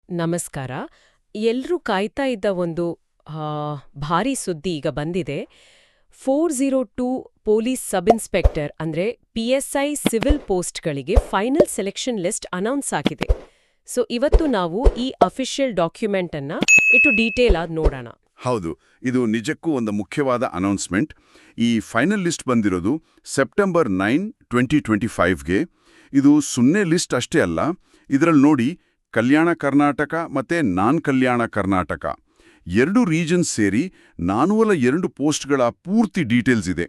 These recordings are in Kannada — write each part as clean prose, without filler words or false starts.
ನಮಸ್ಕಾರ. ಎಲ್ರೂ ಕಾಯ್ತಾ ಇದ್ದ ಒಂದು ಭಾರಿ ಸುದ್ದಿ ಈಗ ಬಂದಿದೆ. 402 ಪೊಲೀಸ್ ಸಬ್ ಇನ್ಸ್ಪೆಕ್ಟರ್ ಅಂದ್ರೆ PSI ಸಿವಿಲ್ ಪೋಸ್ಟ್ಗಳಿಗೆ ಫೈನಲ್ ಸೆಲೆಕ್ಷನ್ ಲಿಸ್ಟ್ ಅನೌನ್ಸ್ ಆಗಿದೆ. ಸೊ ಇವತ್ತು ನಾವು ಈ ಅಫಿಷಿಯಲ್ ಡಾಕ್ಯುಮೆಂಟ್ ಅನ್ನ ಇಟ್ಟು ಡೀಟೇಲ್ ಆಗಿ ನೋಡೋಣ. ಹೌದು, ಇದು ನಿಜಕ್ಕೂ ಒಂದು ಮುಖ್ಯವಾದ ಅನೌನ್ಸ್ಮೆಂಟ್. ಈ ಫೈನಲ್ ಲಿಸ್ಟ್ ಬಂದಿರೋದು ಸೆಪ್ಟೆಂಬರ್ 9, 2025ಗೆ. ಇದು ಸುಮ್ಮನೆ ಲಿಸ್ಟ್ ಅಷ್ಟೇ ಅಲ್ಲ. ಇದರಲ್ಲಿ ನೋಡಿ, ಕಲ್ಯಾಣ ಕರ್ನಾಟಕ ಮತ್ತೆ ನಾನ್ ಕಲ್ಯಾಣ ಕರ್ನಾಟಕ ಎರಡು ರೀಜನ್ಸ್ ಸೇರಿ 402 ಪೋಸ್ಟ್ಗಳ ಪೂರ್ತಿ ಡೀಟೇಲ್ಸ್ ಇದೆ.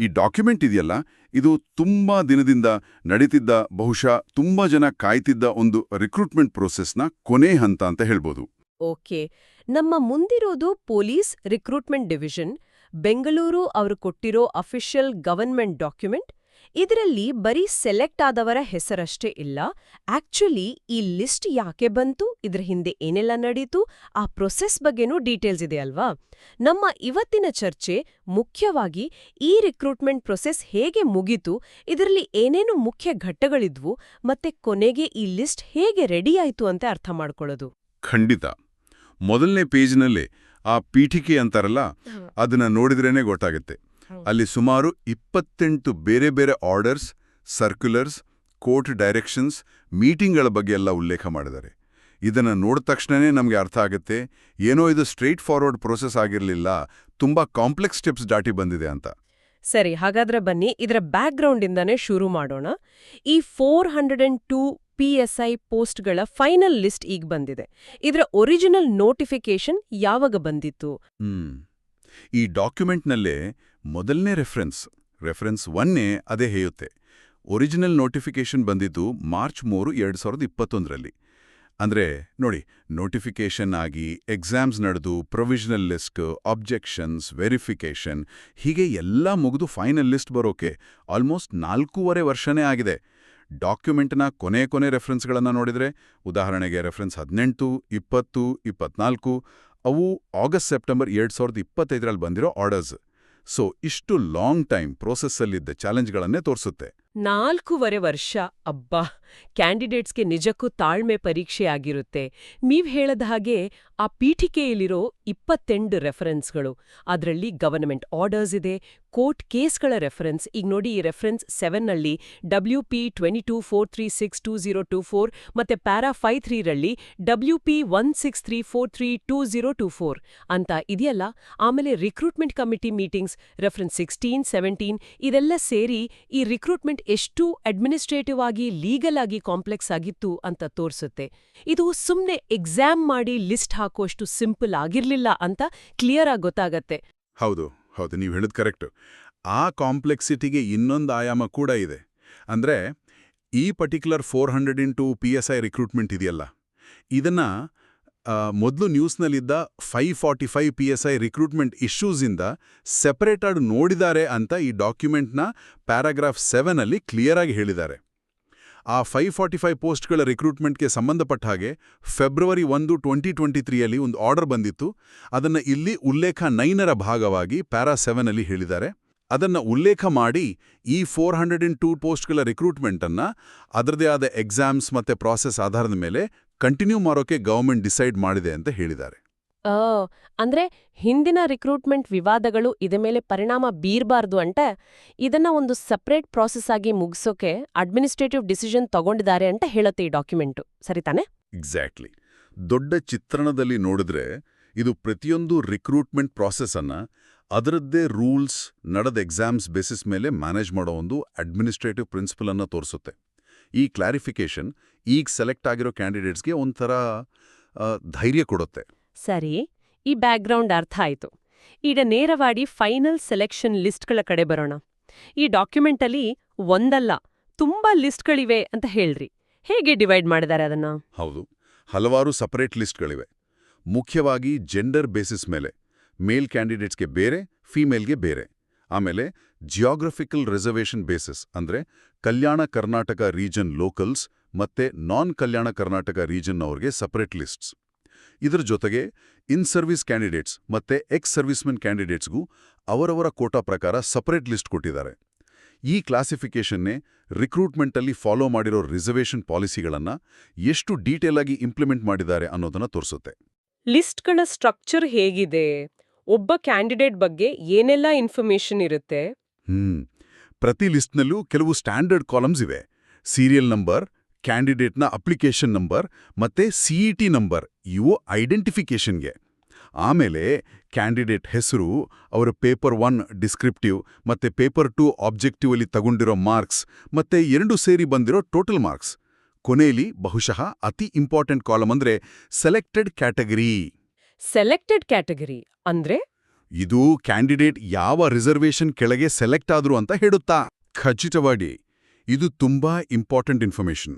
ಈ ಡಾಕ್ಯುಮೆಂಟ್ ಇದೆಯಲ್ಲ, ಇದು ತುಂಬಾ ದಿನದಿಂದ ನಡೀತಿದ್ದ, ಬಹುಶಃ ತುಂಬಾ ಜನ ಕಾಯ್ತಿದ್ದ ಒಂದು ರಿಕ್ರೂಟ್ಮೆಂಟ್ ಪ್ರೋಸೆಸ್ನ ಕೊನೆ ಹಂತ ಅಂತ ಹೇಳ್ಬೋದು. ಓಕೆ, ನಮ್ಮ ಮುಂದಿರೋದು ಪೊಲೀಸ್ ರಿಕ್ರೂಟ್ಮೆಂಟ್ ಡಿವಿಷನ್, ಬೆಂಗಳೂರು ಅವರು ಕೊಟ್ಟಿರೋ ಅಫಿಷಿಯಲ್ ಗವರ್ನ್ಮೆಂಟ್ ಡಾಕ್ಯುಮೆಂಟ್. ಇದರಲ್ಲಿ ಬರೀ ಸೆಲೆಕ್ಟ್ ಆದವರ ಹೆಸರಷ್ಟೇ ಇಲ್ಲ. ಆಕ್ಚುಲಿ ಈ ಲಿಸ್ಟ್ ಯಾಕೆ ಬಂತು, ಇದ್ರ ಹಿಂದೆ ಏನೆಲ್ಲ ನಡೀತು, ಆ ಪ್ರೊಸೆಸ್ ಬಗ್ಗೆನೂ ಡೀಟೇಲ್ಸ್ ಇದೆ ಅಲ್ವಾ. ನಮ್ಮ ಇವತ್ತಿನ ಚರ್ಚೆ ಮುಖ್ಯವಾಗಿ ಈ ರಿಕ್ರೂಟ್ಮೆಂಟ್ ಪ್ರೊಸೆಸ್ ಹೇಗೆ ಮುಗೀತು, ಇದರಲ್ಲಿ ಏನೇನು ಮುಖ್ಯ ಘಟ್ಟಗಳಿದ್ವು, ಮತ್ತೆ ಕೊನೆಗೆ ಈ ಲಿಸ್ಟ್ ಹೇಗೆ ರೆಡಿ ಆಯ್ತು ಅಂತ ಅರ್ಥ ಮಾಡ್ಕೊಳ್ಳೋದು. ಖಂಡಿತ. ಮೊದಲನೇ ಪೇಜ್ನಲ್ಲೇ ಆ ಪೀಠಿಕೆ ಅಂತಾರಲ್ಲ, ಅದನ್ನ ನೋಡಿದ್ರೇನೆ ಗೊತ್ತಾಗುತ್ತೆ. ಅಲ್ಲಿ ಸುಮಾರು 28 ಬೇರೆ ಬೇರೆ ಆರ್ಡರ್ಸ್, ಸರ್ಕ್ಯುಲರ್ಸ್, ಕೋರ್ಟ್ ಡೈರೆಕ್ಷನ್ಸ್, ಮೀಟಿಂಗ್ಗಳ ಬಗ್ಗೆ ಎಲ್ಲ ಉಲ್ಲೇಖ ಮಾಡಿದ್ದಾರೆ. ಇದನ್ನು ನೋಡಿದ ತಕ್ಷಣನೇ ನಮಗೆ ಅರ್ಥ ಆಗುತ್ತೆ, ಏನೋ ಇದು ಸ್ಟ್ರೈಟ್ ಫಾರ್ವರ್ಡ್ ಪ್ರೋಸೆಸ್ ಆಗಿರಲಿಲ್ಲ, ತುಂಬಾ ಕಾಂಪ್ಲೆಕ್ಸ್ ಸ್ಟೆಪ್ಸ್ ದಾಟಿ ಬಂದಿದೆ ಅಂತ. ಸರಿ, ಹಾಗಾದ್ರೆ ಬನ್ನಿ ಇದರ ಬ್ಯಾಕ್ಗ್ರೌಂಡಿಂದಾನೇ ಶುರು ಮಾಡೋಣ. ಈ 402 PSI ಪೋಸ್ಟ್ಗಳ ಫೈನಲ್ ಲಿಸ್ಟ್ ಈಗ ಬಂದಿದೆ. ಇದರ ಒರಿಜಿನಲ್ ನೋಟಿಫಿಕೇಶನ್ ಯಾವಾಗ ಬಂದಿತ್ತು? ಈ ಡಾಕ್ಯುಮೆಂಟ್ನಲ್ಲೇ ಮೊದಲನೇ ರೆಫರೆನ್ಸ್ 1 ಅದೇ ಹೇಳುತ್ತೆ. ಒರಿಜಿನಲ್ ನೋಟಿಫಿಕೇಶನ್ ಬಂದಿದ್ದು ಮಾರ್ಚ್ 3, 2021ರಲ್ಲಿ. ಅಂದ್ರೆ ನೋಡಿ, ನೋಟಿಫಿಕೇಶನ್ ಆಗಿ ಎಕ್ಸಾಮ್ಸ್ ನಡೆದು ಪ್ರೊವಿಷನಲ್ ಲಿಸ್ಟ್, ಅಬ್ಜೆಕ್ಷನ್ಸ್, ವೆರಿಫಿಕೇಶನ್, ಹೀಗೆ ಎಲ್ಲ ಮುಗಿದು ಫೈನಲ್ ಲಿಸ್ಟ್ ಬರೋಕೆ ಆಲ್ಮೋಸ್ಟ್ 4.5 ವರ್ಷನೇ ಆಗಿದೆ. ಡಾಕ್ಯುಮೆಂಟ್ನ ಕೊನೆ ರೆಫರೆನ್ಸ್ಗಳನ್ನು ನೋಡಿದರೆ, ಉದಾಹರಣೆಗೆ ರೆಫರೆನ್ಸ್ 18, 20, 24, ಅವು ಆಗಸ್ಟ್-ಸೆಪ್ಟೆಂಬರ್ 2025ರಲ್ಲಿ ಬಂದಿರೋ ಆರ್ಡರ್ಸ್. ಸೊ ಇಷ್ಟು ಲಾಂಗ್ ಟೈಮ್ ಪ್ರೋಸೆಸ್ಸಲ್ಲಿದ್ದ ಚಾಲೆಂಜ್ಗಳನ್ನೇ ತೋರಿಸುತ್ತೆ. 4.5 ವರ್ಷ, ಅಬ್ಬಾ! ಕ್ಯಾಂಡಿಡೇಟ್ಸ್ಗೆ ನಿಜಕ್ಕೂ ತಾಳ್ಮೆ ಪರೀಕ್ಷೆ ಆಗಿರುತ್ತೆ. ನೀವ್ ಹೇಳದ ಹಾಗೆ ಆ ಪೀಠಿಕೆಯಲ್ಲಿರೋ 28 ರೆಫರೆನ್ಸ್ಗಳು, ಅದರಲ್ಲಿ ಗವರ್ನಮೆಂಟ್ ಆರ್ಡರ್ಸ್ ಇದೆ, ಕೋರ್ಟ್ ಕೇಸ್ಗಳ ರೆಫರೆನ್ಸ್. ಈಗ ನೋಡಿ, ಈ ರೆಫರೆನ್ಸ್ 7ನಲ್ಲಿ WP2243622024 ಮತ್ತೆ ಪ್ಯಾರಾ 53ರಲ್ಲಿ WP1634322024 ಅಂತ ಇದೆಯಲ್ಲ. ಆಮೇಲೆ ರಿಕ್ರೂಟ್ಮೆಂಟ್ ಕಮಿಟಿ ಮೀಟಿಂಗ್ಸ್ ರೆಫರೆನ್ಸ್ 16, 17, ಇದೆಲ್ಲ ಸೇರಿ ಈ ರಿಕ್ರೂಟ್ಮೆಂಟ್ ಎಷ್ಟು ಅಡ್ಮಿನಿಸ್ಟ್ರೇಟಿವ್ ಆಗಿ, ಲೀಗಲ್ ಆಗಿ ಕಾಂಪ್ಲೆಕ್ಸ್ ಆಗಿತ್ತು ಅಂತ ತೋರಿಸುತ್ತೆ. ಇದು ಸುಮ್ನೆ ಎಕ್ಸಾಮ್ ಮಾಡಿ ಲಿಸ್ಟ್ ಹಾಕೋಷ್ಟು ಸಿಂಪಲ್ ಆಗಿರ್ಲಿಲ್ಲ ಅಂತ ಕ್ಲಿಯರ್ ಆಗಿ ಗೊತ್ತಾಗತ್ತೆ. ಹೌದು, ನೀವು ಹೇಳೋದು ಕರೆಕ್ಟ್. ಆ ಕಾಂಪ್ಲೆಕ್ಸಿಟಿಗೆ ಇನ್ನೊಂದು ಆಯಾಮ ಕೂಡ ಇದೆ. ಅಂದ್ರೆ ಈ ಪರ್ಟಿಕ್ಯುಲರ್ 402 PSI ರಿಕ್ರೂಟ್ಮೆಂಟ್ ಇದೆಯಲ್ಲ, ಇದನ್ನ ಮೊದಲು ನ್ಯೂಸ್ನಲ್ಲಿದ್ದ 545 PSI ರಿಕ್ರೂಟ್ಮೆಂಟ್ ಇಶ್ಯೂಸಿಂದ ಸೆಪರೇಟ್ ಆಗಿ ನೋಡಿದ್ದಾರೆ ಅಂತ ಈ ಡಾಕ್ಯುಮೆಂಟ್ನ ಪ್ಯಾರಾಗ್ರಾಫ್ 7ಅಲ್ಲಿ ಕ್ಲಿಯರ್ ಆಗಿ ಹೇಳಿದ್ದಾರೆ. ಆ 545 ಪೋಸ್ಟ್ಗಳ ರಿಕ್ರೂಟ್ಮೆಂಟ್ಗೆ ಸಂಬಂಧಪಟ್ಟ ಹಾಗೆ ಫೆಬ್ರವರಿ 1, 2023ಯಲ್ಲಿ ಒಂದು ಆರ್ಡರ್ ಬಂದಿತ್ತು. ಅದನ್ನು ಇಲ್ಲಿ ಉಲ್ಲೇಖ 9ರ ಭಾಗವಾಗಿ ಪ್ಯಾರಾ 7ಅಲ್ಲಿ ಹೇಳಿದ್ದಾರೆ. ಅದನ್ನು ಉಲ್ಲೇಖ ಮಾಡಿ ಈ 402 ಪೋಸ್ಟ್ಗಳ ರಿಕ್ರೂಟ್ಮೆಂಟನ್ನು ಅದರದೇ ಆದ ಎಕ್ಸಾಮ್ಸ್ ಮತ್ತೆ ಪ್ರಾಸೆಸ್ ಆಧಾರದ ಮೇಲೆ ಕಂಟಿನ್ಯೂ ಮಾಡೋಕೆ ಗವರ್ಮೆಂಟ್ ಡಿಸೈಡ್ ಮಾಡಿದೆ ಅಂತ ಹೇಳಿದ್ದಾರೆ. ಅಂದ್ರೆ ಹಿಂದಿನ ರಿಕ್ರೂಟ್ಮೆಂಟ್ ವಿವಾದಗಳು ಇದ ಮೇಲೆ ಪರಿಣಾಮ ಬೀರಬಾರ್ದು ಅಂತ ಇದನ್ನ ಒಂದು ಸಪರೇಟ್ ಪ್ರಾಸೆಸ್ ಆಗಿ ಮುಗಿಸೋಕೆ ಅಡ್ಮಿನಿಸ್ಟ್ರೇಟಿವ್ ಡಿಸಿಷನ್ ತಗೊಂಡಿದ್ದಾರೆ ಅಂತ ಹೇಳುತ್ತೆ ಈ ಡಾಕ್ಯುಮೆಂಟು. ಸರಿತಾನೆ? ಎಕ್ಸಾಕ್ಟ್ಲಿ. ದೊಡ್ಡ ಚಿತ್ರಣದಲ್ಲಿ ನೋಡಿದ್ರೆ ಇದು ಪ್ರತಿಯೊಂದು ರಿಕ್ರೂಟ್ಮೆಂಟ್ ಪ್ರಾಸೆಸ್ ಅನ್ನ ಅದರದ್ದೇ ರೂಲ್ಸ್, ನಡೆದ ಎಕ್ಸಾಮ್ಸ್ ಬೇಸಿಸ್ ಮೇಲೆ ಮ್ಯಾನೇಜ್ ಮಾಡೋ ಒಂದು ಅಡ್ಮಿನಿಸ್ಟ್ರೇಟಿವ್ ಪ್ರಿನ್ಸಿಪಲ್ ಅನ್ನ ತೋರಿಸುತ್ತೆ. ಈ ಕ್ಲಾರಿಫಿಕೇಶನ್ ಈಗ ಸೆಲೆಕ್ಟ್ ಆಗಿರೋ ಕ್ಯಾಂಡಿಡೇಟ್ಸ್ಗೆ ಒಂಥರ ಧೈರ್ಯ ಕೊಡುತ್ತೆ. ಸರಿ, ಈ ಬ್ಯಾಕ್ಗ್ರೌಂಡ್ ಅರ್ಥ ಆಯ್ತು. ಈಗ ನೇರವಾಗಿ ಫೈನಲ್ ಸೆಲೆಕ್ಷನ್ ಲಿಸ್ಟ್ಗಳ ಕಡೆ ಬರೋಣ. ಈ ಡಾಕ್ಯುಮೆಂಟಲ್ಲಿ ಒಂದಲ್ಲ ತುಂಬಾ ಲಿಸ್ಟ್ಗಳಿವೆ ಅಂತ ಹೇಳ್ರಿ. ಹೇಗೆ ಡಿವೈಡ್ ಮಾಡಿದ್ದಾರೆ ಅದನ್ನ? ಹೌದು, ಹಲವಾರು ಸಪರೇಟ್ ಲಿಸ್ಟ್ಗಳಿವೆ. ಮುಖ್ಯವಾಗಿ ಜೆಂಡರ್ ಬೇಸಿಸ್ ಮೇಲೆ ಮೇಲ್ ಕ್ಯಾಂಡಿಡೇಟ್ಸ್ಗೆ ಬೇರೆ, ಫೀಮೇಲ್ಗೆ ಬೇರೆ. ಆಮೇಲೆ ಜಿಯೋಗ್ರಫಿಕಲ್ ರಿಸರ್ವೇಷನ್ ಬೇಸಿಸ್ ಅಂದ್ರೆ ಕಲ್ಯಾಣ ಕರ್ನಾಟಕ ರೀಜನ್ ಲೋಕಲ್ಸ್ ಮತ್ತೆ ನಾನ್ ಕಲ್ಯಾಣ ಕರ್ನಾಟಕ ರೀಜನ್ ಅವ್ರಿಗೆ ಸಪರೇಟ್ ಲಿಸ್ಟ್ಸ್. ಇದರ ಜೊತೆಗೆ ಇನ್ ಸರ್ವಿಸ್ ಕ್ಯಾಂಡಿಡೇಟ್ಸ್ ಮತ್ತೆ ಎಕ್ಸ್ ಸರ್ವಿಸ್ಮೆನ್ ಕ್ಯಾಂಡಿಡೇಟ್ಸ್ಗೂ ಅವರವರ ಕೋಟಾ ಪ್ರಕಾರ ಸಪರೇಟ್ ಲಿಸ್ಟ್ ಕೊಟ್ಟಿದ್ದಾರೆ. ಈ ಕ್ಲಾಸಿಫಿಕೇಷನ್ನೇ ರಿಕ್ರೂಟ್ಮೆಂಟಲ್ಲಿ ಫಾಲೋ ಮಾಡಿರೋ ರಿಸರ್ವೇಷನ್ ಪಾಲಿಸಿಗಳನ್ನು ಎಷ್ಟು ಡೀಟೇಲ್ ಆಗಿ ಇಂಪ್ಲಿಮೆಂಟ್ ಮಾಡಿದ್ದಾರೆ ಅನ್ನೋದನ್ನ ತೋರಿಸುತ್ತೆ. ಲಿಸ್ಟ್ಗಳ ಸ್ಟ್ರಕ್ಚರ್ ಹೇಗಿದೆ, ಒಬ್ಬ ಕ್ಯಾಂಡಿಡೇಟ್ ಬಗ್ಗೆ ಏನೆಲ್ಲ ಇನ್ಫಾರ್ಮೇಷನ್ ಇರುತ್ತೆ? ಪ್ರತಿ ಲಿಸ್ಟ್ನಲ್ಲೂ ಕೆಲವು ಸ್ಟ್ಯಾಂಡರ್ಡ್ ಕಾಲಮ್ಸ್ ಇವೆ. ಸೀರಿಯಲ್ ನಂಬರ್, ಕ್ಯಾಂಡಿಡೇಟ್ನ ಅಪ್ಲಿಕೇಶನ್ ನಂಬರ್ ಮತ್ತೆ ಸಿಇಟಿ ನಂಬರ್, ಇವು ಐಡೆಂಟಿಫಿಕೇಷನ್ಗೆ. ಆಮೇಲೆ ಕ್ಯಾಂಡಿಡೇಟ್ ಹೆಸರು, ಅವರ ಪೇಪರ್ 1 ಡಿಸ್ಕ್ರಿಪ್ಟಿವ್ ಮತ್ತೆ ಪೇಪರ್ 2 ಆಬ್ಜೆಕ್ಟಿವ್ ಅಲ್ಲಿ ತಗೊಂಡಿರೋ ಮಾರ್ಕ್ಸ್ ಮತ್ತೆ 2 ಸೇರಿ ಬಂದಿರೋ ಟೋಟಲ್ ಮಾರ್ಕ್ಸ್. ಕೊನೆಯಲ್ಲಿ ಬಹುಶಃ ಅತಿ ಇಂಪಾರ್ಟೆಂಟ್ ಕಾಲಮ್ ಅಂದ್ರೆ ಸೆಲೆಕ್ಟೆಡ್ ಕ್ಯಾಟಗರಿ. ಸೆಲೆಕ್ಟೆಡ್ ಕ್ಯಾಟಗರಿ ಅಂದ್ರೆ ಇದು ಕ್ಯಾಂಡಿಡೇಟ್ ಯಾವ ರಿಸರ್ವೇಷನ್ ಕೆಳಗೆ ಸೆಲೆಕ್ಟ್ ಆದ್ರು ಅಂತ ಹೇಳುತ್ತಾ. ಖಚಿತವಾಗಿ ಇದು ತುಂಬಾ ಇಂಪಾರ್ಟೆಂಟ್ ಇನ್ಫಾರ್ಮೇಷನ್.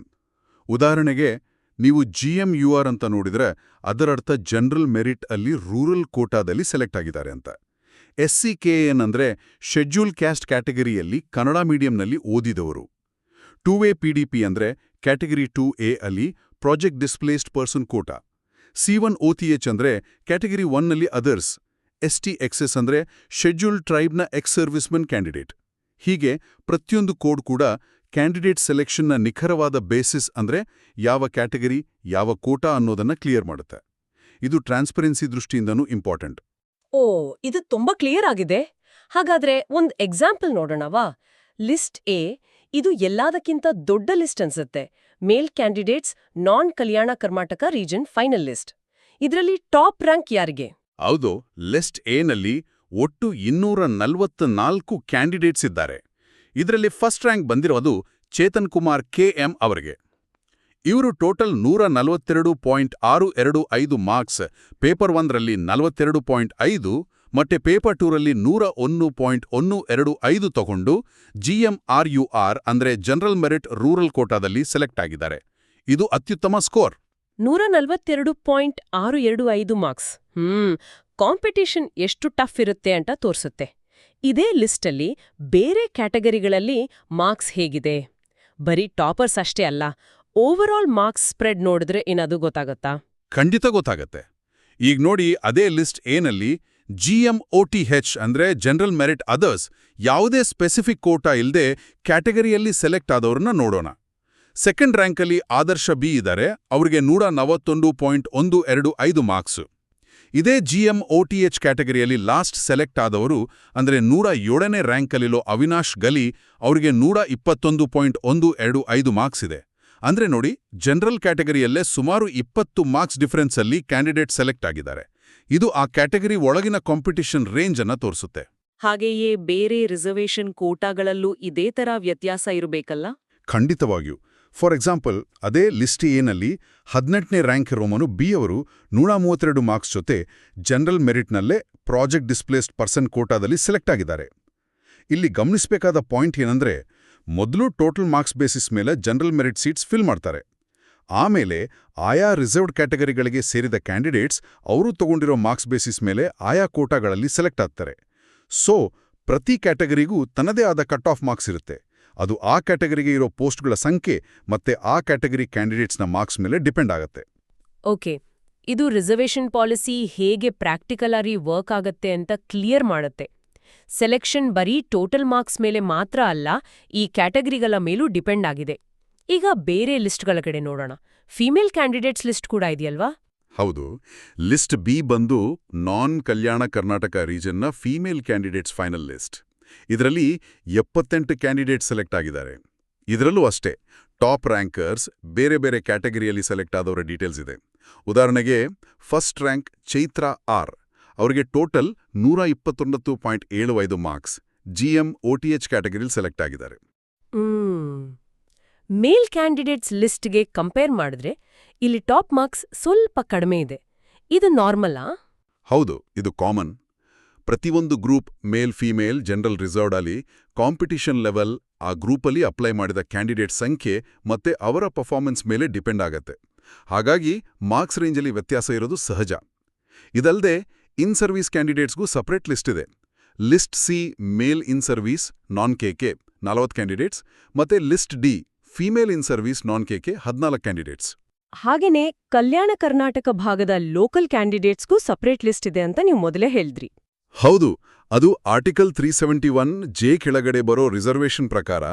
ಉದಾಹರಣೆಗೆ, ನೀವು GMUR ಅಂತ ನೋಡಿದ್ರೆ ಅದರರ್ಥ ಜನರಲ್ ಮೆರಿಟ್ ಅಲ್ಲಿ ರೂರಲ್ ಕೋಟಾದಲ್ಲಿ ಸೆಲೆಕ್ಟ್ ಆಗಿದ್ದಾರೆ ಅಂತ. SCKN ಅಂದ್ರೆ ಶೆಡ್ಯೂಲ್ ಕ್ಯಾಸ್ಟ್ ಕ್ಯಾಟಗರಿಯಲ್ಲಿ ಕನ್ನಡ ಮೀಡಿಯಂನಲ್ಲಿ ಓದಿದವರು. 2A PDP ಅಂದ್ರೆ ಕ್ಯಾಟಗರಿ 2A ಅಲ್ಲಿ project displaced person quota. C1 OTH ಅಂದ್ರೆ ಕ್ಯಾಟಗರಿ 1 ನಲ್ಲಿ ಅದರ್ಸ್. STXS ಅಂದ್ರೆ ಶೆಡ್ಯೂಲ್ ಟ್ರೈಬ್ನ ಎಕ್ಸ್ ಸರ್ವಿಸ್ಮೆನ್ ಕ್ಯಾಂಡಿಡೇಟ್. ಹೀಗೆ ಪ್ರತಿಯೊಂದು ಕೋಡ್ ಕೂಡ ಕ್ಯಾಂಡಿಡೇಟ್ ಸೆಲೆಕ್ಷನ್ನ ನಿಖರವಾದ ಬೇಸಿಸ್ ಅಂದ್ರೆ ಯಾವ ಕ್ಯಾಟಗರಿ, ಯಾವ ಕೋಟಾ ಅನ್ನೋದನ್ನ ಕ್ಲಿಯರ್ ಮಾಡುತ್ತೆ. ಇದು ಟ್ರಾನ್ಸ್ಪರೆನ್ಸಿ ದೃಷ್ಟಿಯಿಂದನೂ ಇಂಪಾರ್ಟೆಂಟ್. ಓ, ಇದು ತುಂಬಾ ಕ್ಲಿಯರ್ ಆಗಿದೆ. ಹಾಗಾದ್ರೆ ಒಂದು ಎಕ್ಸಾಂಪಲ್ ನೋಡೋಣವಾ? ಲಿಸ್ಟ್ ಎ ಇದು ಎಲ್ಲದಕ್ಕಿಂತ ದೊಡ್ಡ ಲಿಸ್ಟ್ ಅನ್ಸುತ್ತೆ. ಮೇಲ್ ಕ್ಯಾಂಡಿಡೇಟ್ಸ್ ನಾನ್ Kalyana Karnataka region final list. ಇದರಲ್ಲಿ ಟಾಪ್ ರ್ಯಾಂಕ್ ಯಾರಿಗೆ? ಹೌದು, ಲಿಸ್ಟ್ ಎನಲ್ಲಿ ಒಟ್ಟು 244 ಕ್ಯಾಂಡಿಡೇಟ್ಸ್ ಇದ್ದಾರೆ. ಇದರಲ್ಲಿ ಫಸ್ಟ್ ರ್ಯಾಂಕ್ ಬಂದಿರೋದು ಚೇತನ್ ಕುಮಾರ್ KM ಅವರಿಗೆ. ಇವರು ಟೋಟಲ್ 142.625 ಮಾರ್ಕ್ಸ್ ಪೇಪರ್ 1ರಲ್ಲಿ 42.5 ಮತ್ತೆ ಪೇಪರ್ 2ರಲ್ಲಿ 101.125 ತಗೊಂಡು GMRUR ಅಂದ್ರೆ ಜನರಲ್ ಮೆರಿಟ್ ರೂರಲ್ ಕೋಟಾದಲ್ಲಿ ಸೆಲೆಕ್ಟ್ ಆಗಿದ್ದಾರೆ. ಇದು ಅತ್ಯುತ್ತಮ ಸ್ಕೋರ್. 142.625 ಮಾರ್ಕ್ಸ್. ಕಾಂಪಿಟೇಷನ್ ಎಷ್ಟು ಟಫ್ ಇರುತ್ತೆ ಅಂತ ತೋರಿಸುತ್ತೆ. ಇದೇ ಲಿಸ್ಟಲ್ಲಿ ಬೇರೆ ಕ್ಯಾಟಗರಿಗಳಲ್ಲಿ ಮಾರ್ಕ್ಸ್ ಹೇಗಿದೆ? ಬರೀ ಟಾಪರ್ಸ್ ಅಷ್ಟೇ ಅಲ್ಲ, ಓವರಾಲ್ ಮಾರ್ಕ್ಸ್ ಸ್ಪ್ರೆಡ್ ನೋಡಿದ್ರೆ ಏನದು ಗೊತ್ತಾಗತ್ತಾ? ಖಂಡಿತ ಗೊತ್ತಾಗತ್ತೆ. ಈಗ ನೋಡಿ, ಅದೇ ಲಿಸ್ಟ್ ಎನಲ್ಲಿ GMOTH ಅಂದ್ರೆ ಜನರಲ್ ಮೆರಿಟ್ ಅದರ್ಸ್, ಯಾವುದೇ ಸ್ಪೆಸಿಫಿಕ್ ಕೋಟಾ ಇಲ್ಲದೆ ಕ್ಯಾಟಗರಿಯಲ್ಲಿ ಸೆಲೆಕ್ಟ್ ಆದವ್ರನ್ನ ನೋಡೋಣ. ಸೆಕೆಂಡ್ ರ್ಯಾಂಕಲ್ಲಿ ಆದರ್ಶ B ಇದ್ದಾರೆ, ಅವ್ರಿಗೆ 141.125 ಮಾರ್ಕ್ಸು. ಇದೇ GMOTH ಕ್ಯಾಟಗರಿಯಲ್ಲಿ ಲಾಸ್ಟ್ ಸೆಲೆಕ್ಟ್ ಆದವರು ಅಂದ್ರೆ 107ನೇ ರ್ಯಾಂಕಲ್ಲಿರೋ ಅವಿನಾಶ್ ಗಲಿ, ಅವರಿಗೆ 121.125 ಮಾರ್ಕ್ಸ್ ಇದೆ. ಅಂದ್ರೆ ನೋಡಿ, ಜನರಲ್ ಕ್ಯಾಟಗರಿಯಲ್ಲೇ ಸುಮಾರು 20 ಮಾರ್ಕ್ಸ್ ಡಿಫರೆನ್ಸ್ ಅಲ್ಲಿ ಕ್ಯಾಂಡಿಡೇಟ್ ಸೆಲೆಕ್ಟ್ ಆಗಿದ್ದಾರೆ. ಇದು ಆ ಕ್ಯಾಟಗರಿ ಒಳಗಿನ ಕಾಂಪಿಟಿಷನ್ ರೇಂಜ್ ಅನ್ನ ತೋರಿಸುತ್ತೆ. ಹಾಗೆಯೇ ಬೇರೆ ರಿಸರ್ವೇಷನ್ ಕೋಟಾಗಳಲ್ಲೂ ಇದೇ ತರ ವ್ಯತ್ಯಾಸ ಇರಬೇಕಲ್ಲ? ಖಂಡಿತವಾಗಿಯೂ. ಫಾರ್ ಎಕ್ಸಾಂಪಲ್, ಅದೇ ಲಿಸ್ಟ್ ಎನಲ್ಲಿ 18ನೇ ರ್ಯಾಂಕ್ ಇರೋಮನು B ಅವರು 132 ಮಾರ್ಕ್ಸ್ ಜೊತೆ ಜನರಲ್ ಮೆರಿಟ್ನಲ್ಲೇ ಪ್ರಾಜೆಕ್ಟ್ ಡಿಸ್ಪ್ಲೇಸ್ಡ್ ಪರ್ಸನ್ ಕೋಟಾದಲ್ಲಿ ಸೆಲೆಕ್ಟ್ ಆಗಿದ್ದಾರೆ. ಇಲ್ಲಿ ಗಮನಿಸಬೇಕಾದ ಪಾಯಿಂಟ್ ಏನಂದ್ರೆ, ಮೊದಲು ಟೋಟಲ್ ಮಾರ್ಕ್ಸ್ ಬೇಸಿಸ್ ಮೇಲೆ ಜನರಲ್ ಮೆರಿಟ್ ಸೀಟ್ಸ್ ಫಿಲ್ ಮಾಡ್ತಾರೆ. ಆಮೇಲೆ ಆಯಾ ರಿಸರ್ವ್ಡ್ ಕ್ಯಾಟಗರಿಗಳಿಗೆ ಸೇರಿದ ಕ್ಯಾಂಡಿಡೇಟ್ಸ್ ಅವರು ತಗೊಂಡಿರೋ ಮಾರ್ಕ್ಸ್ ಬೇಸಿಸ್ ಮೇಲೆ ಆಯಾ ಕೋಟಾಗಳಲ್ಲಿ ಸೆಲೆಕ್ಟ್ ಆಗ್ತಾರೆ. ಸೊ ಪ್ರತಿ ಕ್ಯಾಟಗರಿಗೂ ತನ್ನದೇ ಆದ ಕಟ್ ಆಫ್ ಮಾರ್ಕ್ಸ್ ಇರುತ್ತೆ. ಅದು ಆ ಕ್ಯಾಟಗರಿಗೆ ಇರೋ ಪೋಸ್ಟ್ಗಳ ಸಂಖ್ಯೆ ಮತ್ತೆ ಆ ಕ್ಯಾಟಗರಿ ಕ್ಯಾಂಡಿಡೇಟ್ಸ್ನ ಮಾರ್ಕ್ಸ್ ಮೇಲೆ ಡಿಪೆಂಡ್ ಆಗುತ್ತೆ. ಓಕೆ, ಇದು ರಿಸರ್ವೇಷನ್ ಪಾಲಿಸಿ ಹೇಗೆ ಪ್ರಾಕ್ಟಿಕಲ್ ಆಗಿ ವರ್ಕ್ ಆಗತ್ತೆ ಅಂತ ಕ್ಲಿಯರ್ ಮಾಡುತ್ತೆ. ಸೆಲೆಕ್ಷನ್ ಬರೀ ಟೋಟಲ್ ಮಾರ್ಕ್ಸ್ ಮೇಲೆ ಮಾತ್ರ ಅಲ್ಲ, ಈ ಕ್ಯಾಟಗರಿಗಳ ಮೇಲೂ ಡಿಪೆಂಡ್ ಆಗಿದೆ. ಈಗ ಬೇರೆ ಲಿಸ್ಟ್ಗಳ ಕಡೆ ನೋಡೋಣ. ಫೀಮೇಲ್ ಕ್ಯಾಂಡಿಡೇಟ್ಸ್ ಲಿಸ್ಟ್ ಕೂಡ ಇದೆಯಲ್ವಾ? ಹೌದು. ಲಿಸ್ಟ್ B ಬಂದು ನಾನ್ ಕಲ್ಯಾಣ ಕರ್ನಾಟಕ ರೀಜನ್ನ ಫೀಮೇಲ್ ಕ್ಯಾಂಡಿಡೇಟ್ಸ್ ಫೈನಲ್ ಲಿಸ್ಟ್. ಇದರಲ್ಲಿ 78 ಕ್ಯಾಂಡಿಡೇಟ್ ಸೆಲೆಕ್ಟ್ ಆಗಿದ್ದಾರೆ. ಇದರಲ್ಲೂ ಅಷ್ಟೇ ಟಾಪ್ ರ್ಯಾಂಕರ್ಸ್, ಬೇರೆ ಬೇರೆ ಕ್ಯಾಟಗರಿಯಲ್ಲಿ ಸೆಲೆಕ್ಟ್ ಆದವರ ಡೀಟೇಲ್ಸ್ ಇದೆ. ಉದಾಹರಣೆಗೆ, ಫಸ್ಟ್ ರ್ಯಾಂಕ್ ಚೈತ್ರ R, ಅವರಿಗೆ ಟೋಟಲ್ 129.75 ಮಾರ್ಕ್ಸ್ GMOTH ಕ್ಯಾಟಗರಿಯಲ್ಲಿ ಸೆಲೆಕ್ಟ್ ಆಗಿದ್ದಾರೆ. ಮೇಲ್ ಕ್ಯಾಂಡಿಡೇಟ್ಸ್ ಲಿಸ್ಟ್ಗೆ ಕಂಪೇರ್ ಮಾಡಿದ್ರೆ ಇಲ್ಲಿ ಟಾಪ್ ಮಾರ್ಕ್ಸ್ ಸ್ವಲ್ಪ ಕಡಿಮೆ ಇದೆ. ಇದು ನಾರ್ಮಲ್ಲಾ? ಹೌದು, ಇದು ಕಾಮನ್. ಪ್ರತಿಯೊಂದು ಗ್ರೂಪ್ ಮೇಲ್ ಫೀಮೇಲ್ ಜನರಲ್ ರಿಸರ್ವ್ಡ್ ಅಲ್ಲಿ ಕಾಂಪಿಟಿಷನ್ ಲೆವೆಲ್, ಆ ಗ್ರೂಪಲ್ಲಿ ಅಪ್ಲೈ ಮಾಡಿದ ಕ್ಯಾಂಡಿಡೇಟ್ ಸಂಖ್ಯೆ ಮತ್ತೆ ಅವರ ಪರ್ಫಾರ್ಮೆನ್ಸ್ ಮೇಲೆ ಡಿಪೆಂಡ್ ಆಗತ್ತೆ. ಹಾಗಾಗಿ ಮಾರ್ಕ್ಸ್ ರೇಂಜಲ್ಲಿ ವ್ಯತ್ಯಾಸ ಇರೋದು ಸಹಜ. ಇದಲ್ಲದೆ ಇನ್ ಸರ್ವೀಸ್ ಕ್ಯಾಂಡಿಡೇಟ್ಸ್ಗೂ ಸಪರೇಟ್ ಲಿಸ್ಟ್ ಇದೆ. List C mail in service non KK 40 candidates ಮತ್ತೆ list D female in service non KK 14 candidates. ಹಾಗೇನೆ ಕಲ್ಯಾಣ ಕರ್ನಾಟಕ ಭಾಗದ ಲೋಕಲ್ ಕ್ಯಾಂಡಿಡೇಟ್ಸ್ಗೂ ಸಪರೇಟ್ ಲಿಸ್ಟ್ ಇದೆ ಅಂತ ನೀವು ಮೊದಲೇ ಹೇಳಿದ್ರಿ. ಹೌದು, ಅದು ಆರ್ಟಿಕಲ್ 371 ಕೆಳಗಡೆ ಬರೋ ರಿಸರ್ವೇಷನ್ ಪ್ರಕಾರ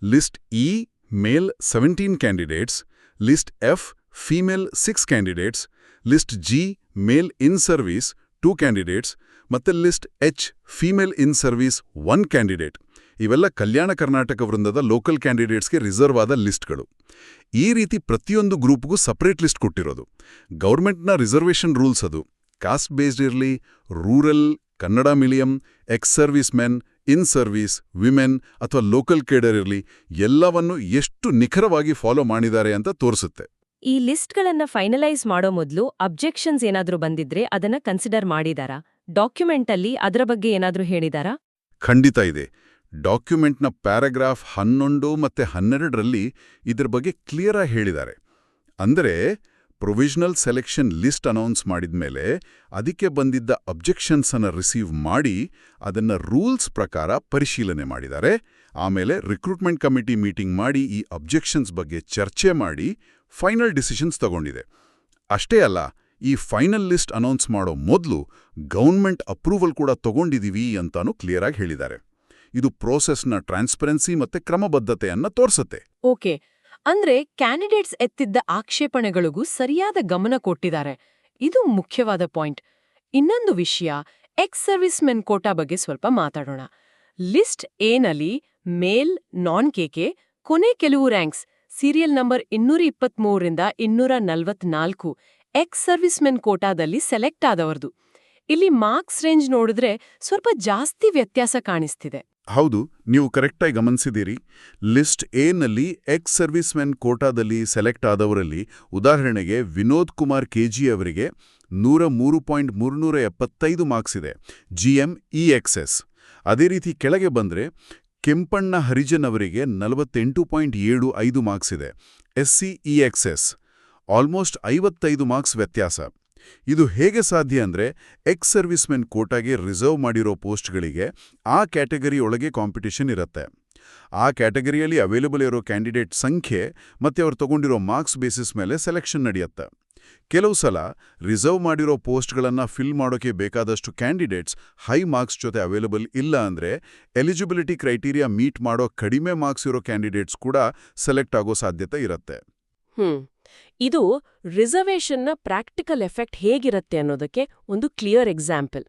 list E male 17 candidates, list F female 6 candidates, list G male in service 2 candidates ಮತ್ತೆ list H female in service 1 candidate. ಇವೆಲ್ಲ ಕಲ್ಯಾಣ ಕರ್ನಾಟಕ ವೃಂದದ ಲೋಕಲ್ ಕ್ಯಾಂಡಿಡೇಟ್ಸ್ಗೆ ರಿಸರ್ವ್ ಆದ ಲಿಸ್ಟ್ಗಳು. ಈ ರೀತಿ ಪ್ರತಿಯೊಂದು ಗ್ರೂಪ್ಗೂ ಸಪರೇಟ್ ಲಿಸ್ಟ್ ಕೊಟ್ಟಿರೋದು. ಗೌರ್ಮೆಂಟ್ನ ರಿಸರ್ವೇಷನ್ ರೂಲ್ಸ್ ಅದು. ಕಾಸ್ಟ್ ಬೇಸ್ಡ್ ಇರಲಿ, rural, Kannada medium, ex servicemen, in service, women ಅಥವಾ ಲೋಕಲ್ ಕೇಡರ್ ಇರಲಿ, ಎಲ್ಲವನ್ನೂ ಎಷ್ಟು ನಿಖರವಾಗಿ ಫಾಲೋ ಮಾಡಿದ್ದಾರೆ ಅಂತ ತೋರಿಸುತ್ತೆ. ಈ ಲಿಸ್ಟ್ಗಳನ್ನ ಫೈನಲೈಸ್ ಮಾಡೋ ಮೊದಲು ಅಬ್ಜೆಕ್ಷನ್ಸ್ ಏನಾದ್ರೂ ಬಂದಿದ್ರೆ ಅದನ್ನ ಕನ್ಸಿಡರ್ ಮಾಡಿದಾರಾ? ಡಾಕ್ಯುಮೆಂಟಲ್ಲಿ ಅದರ ಬಗ್ಗೆ ಏನಾದ್ರೂ ಹೇಳಿದಾರಾ? ಖಂಡಿತ ಇದೆ. ಡಾಕ್ಯುಮೆಂಟ್ನ ಪ್ಯಾರಾಗ್ರಾಫ್ 11 ಮತ್ತೆ 12ರಲ್ಲಿ ಇದ್ರ ಬಗ್ಗೆ ಕ್ಲಿಯರಾಗಿ ಹೇಳಿದ್ದಾರೆ. ಅಂದರೆ ಪ್ರೊವಿಷನಲ್ ಸೆಲೆಕ್ಷನ್ ಲಿಸ್ಟ್ ಅನೌನ್ಸ್ ಮಾಡಿದ್ಮೇಲೆ ಅದಕ್ಕೆ ಬಂದಿದ್ದ ಅಬ್ಜೆಕ್ಷನ್ಸ್ ಅನ್ನು ರಿಸೀವ್ ಮಾಡಿ ಅದನ್ನ ರೂಲ್ಸ್ ಪ್ರಕಾರ ಪರಿಶೀಲನೆ ಮಾಡಿದ್ದಾರೆ. ಆಮೇಲೆ ರಿಕ್ರೂಟ್ಮೆಂಟ್ ಕಮಿಟಿ ಮೀಟಿಂಗ್ ಮಾಡಿ ಈ ಅಬ್ಜೆಕ್ಷನ್ಸ್ ಬಗ್ಗೆ ಚರ್ಚೆ ಮಾಡಿ ಫೈನಲ್ ಡಿಸಿಷನ್ಸ್ ತಗೊಂಡಿದೆ. ಅಷ್ಟೇ ಅಲ್ಲ, ಈ ಫೈನಲ್ ಲಿಸ್ಟ್ ಅನೌನ್ಸ್ ಮಾಡೋ ಮೊದಲು ಗೌರ್ಮೆಂಟ್ ಅಪ್ರೂವಲ್ ಕೂಡ ತಗೊಂಡಿದೀವಿ ಅಂತಾನೂ ಕ್ಲಿಯರ್ ಆಗಿ ಹೇಳಿದ್ದಾರೆ. ಇದು ಪ್ರೋಸೆಸ್ನ ಟ್ರಾನ್ಸ್ಪರೆನ್ಸಿ ಮತ್ತೆ ಕ್ರಮಬದ್ಧತೆಯನ್ನ ತೋರಿಸುತ್ತೆ. ಓಕೆ, ಅಂದ್ರೆ ಕ್ಯಾಂಡಿಡೇಟ್ಸ್ ಎತ್ತಿದ್ದ ಆಕ್ಷೇಪಣೆಗಳಿಗೂ ಸರಿಯಾದ ಗಮನ ಕೊಟ್ಟಿದ್ದಾರೆ. ಇದು ಮುಖ್ಯವಾದ ಪಾಯಿಂಟ್. ಇನ್ನೊಂದು ವಿಷಯ, ಎಕ್ಸ್ ಸರ್ವಿಸ್ ಮೆನ್ ಕೋಟಾ ಬಗ್ಗೆ ಸ್ವಲ್ಪ ಮಾತಾಡೋಣ. ಲಿಸ್ಟ್ ಎನಲ್ಲಿ ಮೇಲ್, ನಾನ್ ಕೆಕೆ, ಕೊನೆ ಕೆಲವು ರ್ಯಾಂಕ್ಸ್ ಸೀರಿಯಲ್ ನಂಬರ್ 223ರಿಂದ 244 ಎಕ್ಸ್ ಸರ್ವಿಸ್ ಮೆನ್ ಕೋಟಾದಲ್ಲಿ ಸೆಲೆಕ್ಟ್ ಆದವರ್ದು. ಇಲ್ಲಿ ಮಾರ್ಕ್ಸ್ ರೇಂಜ್ ನೋಡಿದ್ರೆ ಸ್ವಲ್ಪ ಜಾಸ್ತಿ ವ್ಯತ್ಯಾಸ ಕಾಣಿಸ್ತಿದೆ. ಹೌದು, ನೀವು ಕರೆಕ್ಟಾಗಿ ಗಮನಿಸಿದ್ದೀರಿ. ಲಿಸ್ಟ್ ಎನಲ್ಲಿ ಎಕ್ಸ್ ಸರ್ವಿಸ್ ಮೆನ್ ಕೋಟಾದಲ್ಲಿ ಸೆಲೆಕ್ಟ್ ಆದವರಲ್ಲಿ ಉದಾಹರಣೆಗೆ ವಿನೋದ್ ಕುಮಾರ್ ಕೆಜಿ ಅವರಿಗೆ 103.375 ಮಾರ್ಕ್ಸ್ ಇದೆ, ಜಿಎಂ ಇಎಕ್ಸ್ಎಸ್. ಅದೇ ರೀತಿ ಕೆಳಗೆ ಬಂದರೆ ಕೆಂಪಣ್ಣ ಹರಿಜನ್ ಅವರಿಗೆ 48.75 ಮಾರ್ಕ್ಸ್ ಇದೆ, ಎಸ್ಸಿ ಇಎಕ್ಸ್ಎಸ್. ಆಲ್ಮೋಸ್ಟ್ 55 ಮಾರ್ಕ್ಸ್ ವ್ಯತ್ಯಾಸ. ಇದು ಹೇಗೆ ಸಾಧ್ಯ ಅಂದ್ರೆ, ಎಕ್ಸ್ ಸರ್ವಿಸ್ ಮೆನ್ ಕೋಟಾಗೆ ರಿಸರ್ವ್ ಮಾಡಿರೋ ಪೋಸ್ಟ್ಗಳಿಗೆ ಆ ಕ್ಯಾಟಗರಿ ಒಳಗೆ ಕಾಂಪಿಟಿಷನ್ ಇರುತ್ತೆ. ಆ ಕ್ಯಾಟಗರಿಯಲ್ಲಿ ಅವೈಲೇಬಲ್ ಇರೋ ಕ್ಯಾಂಡಿಡೇಟ್ ಸಂಖ್ಯೆ ಮತ್ತೆ ಅವ್ರು ತಗೊಂಡಿರೋ ಮಾರ್ಕ್ಸ್ ಬೇಸಿಸ್ ಮೇಲೆ ಸೆಲೆಕ್ಷನ್ ನಡೆಯುತ್ತೆ. ಕೆಲವು ಸಲ ರಿಸರ್ವ್ ಮಾಡಿರೋ ಪೋಸ್ಟ್ಗಳನ್ನು ಫಿಲ್ ಮಾಡೋಕೆ ಬೇಕಾದಷ್ಟು ಕ್ಯಾಂಡಿಡೇಟ್ಸ್ ಹೈ ಮಾರ್ಕ್ಸ್ ಜೊತೆ ಅವೈಲೇಬಲ್ ಇಲ್ಲ ಅಂದ್ರೆ ಎಲಿಜಿಬಿಲಿಟಿ ಕ್ರೈಟೀರಿಯಾ ಮೀಟ್ ಮಾಡೋ ಕಡಿಮೆ ಮಾರ್ಕ್ಸ್ ಇರೋ ಕ್ಯಾಂಡಿಡೇಟ್ಸ್ ಕೂಡ ಸೆಲೆಕ್ಟ್ ಆಗೋ ಸಾಧ್ಯತೆ ಇರುತ್ತೆ. ಇದು ರಿಸರ್ವೇಷನ್ನ ಪ್ರಾಕ್ಟಿಕಲ್ ಎಫೆಕ್ಟ್ ಹೇಗಿರುತ್ತೆ ಅನ್ನೋದಕ್ಕೆ ಒಂದು ಕ್ಲಿಯರ್ ಎಕ್ಸಾಂಪಲ್.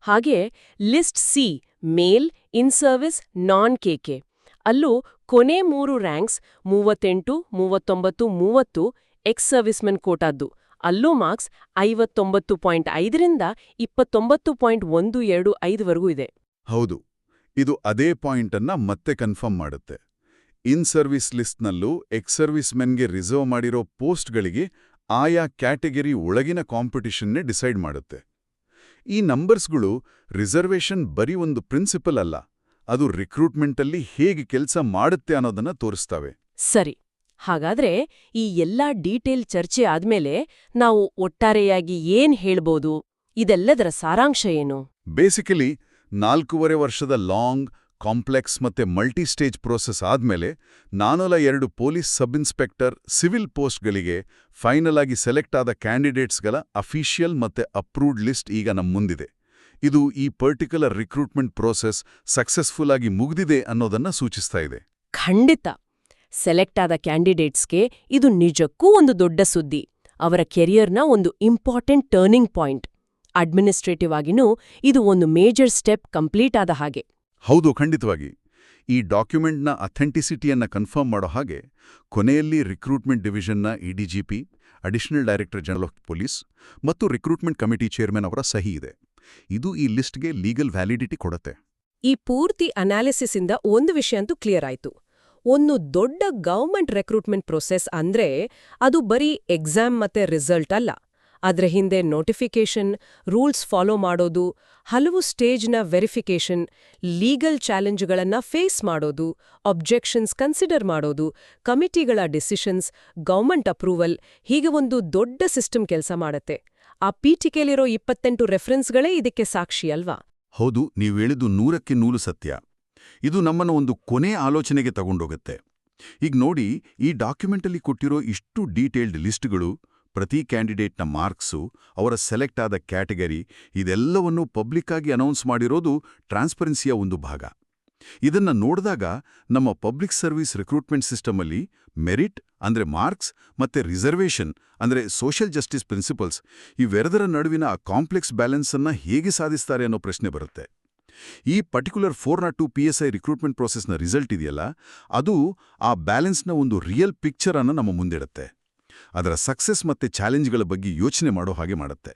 ಹಾಗೆ list C mail, in service, ನಾನ್ ಕೆಕೆ ಅಲ್ಲೂ ಕೊನೆ 3 ರ್ಯಾಂಕ್ಸ್ 38, 39, 30 ಎಕ್ಸ್ ಸರ್ವಿಸ್ಮೆನ್ ಕೋಟಾದ್ದು. ಅಲ್ಲೂ ಮಾರ್ಕ್ಸ್ 59.5ರಿಂದ 29.125ವರೆಗೂ ಇದೆ. ಹೌದು, ಇದು ಅದೇ ಪಾಯಿಂಟ್ ಅನ್ನ ಮತ್ತೆ ಕನ್ಫರ್ಮ್ ಮಾಡುತ್ತೆ. ಇನ್ ಸರ್ವಿಸ್ ಲಿಸ್ಟ್ನಲ್ಲೂ ಎಕ್ಸ್ ಸರ್ವಿಸ್ ಮೆನ್ಗೆ ರಿಸರ್ವ್ ಮಾಡಿರೋ ಪೋಸ್ಟ್ಗಳಿಗೆ ಆಯಾ ಕ್ಯಾಟಗರಿ ಒಳಗಿನ ಕಾಂಪಿಟಿಷನ್ನೇ ಡಿಸೈಡ್ ಮಾಡುತ್ತೆ. ಈ ನಂಬರ್ಸ್ಗಳು ರಿಸರ್ವೇಷನ್ ಬರೀ ಒಂದು ಪ್ರಿನ್ಸಿಪಲ್ ಅಲ್ಲ, ಅದು ರಿಕ್ರೂಟ್ಮೆಂಟಲ್ಲಿ ಹೇಗೆ ಕೆಲಸ ಮಾಡುತ್ತೆ ಅನ್ನೋದನ್ನ ತೋರಿಸ್ತವೆ. ಸರಿ, ಹಾಗಾದ್ರೆ ಈ ಎಲ್ಲಾ ಡೀಟೇಲ್ ಚರ್ಚೆ ಆದ್ಮೇಲೆ ನಾವು ಒಟ್ಟಾರೆಯಾಗಿ ಏನ್ ಹೇಳ್ಬೋದು? ಇದೆಲ್ಲದರ ಸಾರಾಂಶ ಏನು? ಬೇಸಿಕಲಿ 4.5 ವರ್ಷದ ಲಾಂಗ್, ಕಾಂಪ್ಲೆಕ್ಸ್ ಮತ್ತೆ ಮಲ್ಟಿ ಸ್ಟೇಜ್ ಪ್ರೋಸೆಸ್ ಆದ್ಮೇಲೆ 402 ಪೊಲೀಸ್ ಸಬ್ ಇನ್ಸ್ಪೆಕ್ಟರ್ ಸಿವಿಲ್ ಪೋಸ್ಟ್ಗಳಿಗೆ ಫೈನಲ್ ಆಗಿ ಸೆಲೆಕ್ಟ್ ಆದ ಕ್ಯಾಂಡಿಡೇಟ್ಸ್ಗಳ ಅಫಿಷಿಯಲ್ ಮತ್ತೆ ಅಪ್ರೂವ್ಡ್ ಲಿಸ್ಟ್ ಈಗ ನಮ್ಮ ಮುಂದಿದೆ. ಇದು ಈ ಪರ್ಟಿಕ್ಯುಲರ್ ರಿಕ್ರೂಟ್ಮೆಂಟ್ ಪ್ರೋಸೆಸ್ ಸಕ್ಸಸ್ಫುಲ್ ಆಗಿ ಮುಗಿದಿದೆ ಅನ್ನೋದನ್ನ ಸೂಚಿಸ್ತಾ ಇದೆ. ಖಂಡಿತ. ಸೆಲೆಕ್ಟ್ ಆದ ಕ್ಯಾಂಡಿಡೇಟ್ಸ್ಗೆ ಇದು ನಿಜಕ್ಕೂ ಒಂದು ದೊಡ್ಡ ಸುದ್ದಿ. ಅವರ ಕೆರಿಯರ್ನ ಒಂದು ಇಂಪಾರ್ಟೆಂಟ್ ಟರ್ನಿಂಗ್ ಪಾಯಿಂಟ್. ಅಡ್ಮಿನಿಸ್ಟ್ರೇಟಿವ್ ಆಗಿನೂ ಇದು ಒಂದು ಮೇಜರ್ ಸ್ಟೆಪ್ ಕಂಪ್ಲೀಟ್ ಆದ ಹಾಗೆ. ಹೌದು, ಖಂಡಿತವಾಗಿ. ಈ ಡಾಕ್ಯುಮೆಂಟ್ನ ಅಥೆಂಟಿಸಿಟಿಯನ್ನ ಕನ್ಫರ್ಮ್ ಮಾಡೋ ಹಾಗೆ ಕೊನೆಯಲ್ಲಿ ರಿಕ್ರೂಟ್ಮೆಂಟ್ ಡಿವಿಷನ್ನ ADGP, additional director general of police ಮತ್ತು ರಿಕ್ರೂಟ್ಮೆಂಟ್ ಕಮಿಟಿ ಚೇರ್ಮನ್ ಅವರ ಸಹಿ ಇದೆ. ಇದು ಈ ಲಿಸ್ಟ್ಗೆ ಲೀಗಲ್ ವ್ಯಾಲಿಡಿಟಿ ಕೊಡುತ್ತೆ. ಈ ಪೂರ್ತಿ ಅನಾಲಿಸಿಸ್ ಇಂದ ಒಂದು ವಿಷಯ ಅಂತೂ ಕ್ಲಿಯರ್ ಆಯ್ತು. ಒಂದು ದೊಡ್ಡ ಗವರ್ಮೆಂಟ್ ರೆಕ್ರೂಟ್ಮೆಂಟ್ ಪ್ರೊಸೆಸ್ ಅಂದ್ರೆ ಅದು ಬರೀ ಎಕ್ಸಾಮ್ ಮತ್ತೆ ರಿಸಲ್ಟ್ ಅಲ್ಲ. ಅದ್ರ ಹಿಂದೆ ನೋಟಿಫಿಕೇಷನ್, ರೂಲ್ಸ್ ಫಾಲೋ ಮಾಡೋದು, ಹಲವು ಸ್ಟೇಜ್ನ ವೆರಿಫಿಕೇಷನ್, ಲೀಗಲ್ ಚಾಲೆಂಜ್ಗಳನ್ನ ಫೇಸ್ ಮಾಡೋದು, ಅಬ್ಜೆಕ್ಷನ್ಸ್ ಕನ್ಸಿಡರ್ ಮಾಡೋದು, ಕಮಿಟಿಗಳ ಡಿಸಿಷನ್ಸ್, ಗವರ್ಮೆಂಟ್ ಅಪ್ರೂವಲ್, ಹೀಗೆ ಒಂದು ದೊಡ್ಡ ಸಿಸ್ಟಮ್ ಕೆಲಸ ಮಾಡತ್ತೆ. ಆ ಪೀಠಿಕೆಲಿರೋ 28 ರೆಫರೆನ್ಸ್ಗಳೇ ಇದಕ್ಕೆ ಸಾಕ್ಷಿ ಅಲ್ವಾ? ಹೌದು, ನೀವು ಹೇಳಿದ್ದು 100ಕ್ಕೆ 100 ಸತ್ಯ. ಇದು ನಮ್ಮನ್ನು ಒಂದು ಕೊನೆ ಆಲೋಚನೆಗೆ ತಗೊಂಡೋಗುತ್ತೆ. ಈಗ ನೋಡಿ, ಈ ಡಾಕ್ಯುಮೆಂಟಲ್ಲಿ ಕೊಟ್ಟಿರೋ ಇಷ್ಟು ಡೀಟೇಲ್ಡ್ ಲಿಸ್ಟ್ಗಳು ಪ್ರತಿ ಕ್ಯಾಂಡಿಡೇಟ್ನ ಮಾರ್ಕ್ಸು, ಅವರ ಸೆಲೆಕ್ಟ್ ಆದ ಕ್ಯಾಟಗರಿ ಇದೆಲ್ಲವನ್ನೂ ಪಬ್ಲಿಕ್ ಆಗಿ ಅನೌನ್ಸ್ ಮಾಡಿರೋದು ಟ್ರಾನ್ಸ್ಪರೆನ್ಸಿಯ ಒಂದು ಭಾಗ. ಇದನ್ನ ನೋಡಿದಾಗ ನಮ್ಮ ಪಬ್ಲಿಕ್ ಸರ್ವಿಸ್ ರಿಕ್ರೂಟ್ಮೆಂಟ್ ಸಿಸ್ಟಮಲ್ಲಿ ಮೆರಿಟ್ ಅಂದ್ರೆ ಮಾರ್ಕ್ಸ್ ಮತ್ತೆ ರಿಸರ್ವೇಷನ್ ಅಂದ್ರೆ ಸೋಷಿಯಲ್ ಜಸ್ಟಿಸ್ ಪ್ರಿನ್ಸಿಪಲ್ಸ್ ಇವೆರದರ ನಡುವಿನ ಆ ಕಾಂಪ್ಲೆಕ್ಸ್ ಬ್ಯಾಲೆನ್ಸ್ ಅನ್ನ ಹೇಗೆ ಸಾಧಿಸ್ತಾರೆ ಅನ್ನೋ ಪ್ರಶ್ನೆ ಬರುತ್ತೆ. ಈ ಪರ್ಟಿಕ್ಯುಲರ್ 402 PSI ರಿಕ್ರೂಟ್ಮೆಂಟ್ ಪ್ರೋಸೆಸ್ನ ರಿಸಲ್ಟ್ ಇದೆಯಲ್ಲ, ಅದು ಆ ಬ್ಯಾಲೆನ್ಸ್ನ ಒಂದು ರಿಯಲ್ ಪಿಕ್ಚರ್ ಅನ್ನು ನಮ್ಮ ಮುಂದಿಡುತ್ತೆ. ಅದರ ಸಕ್ಸೆಸ್ ಮತ್ತೆ ಚಾಲೆಂಜ್ಗಳ ಬಗ್ಗೆ ಯೋಚನೆ ಮಾಡೋ ಹಾಗೆ ಮಾಡುತ್ತೆ.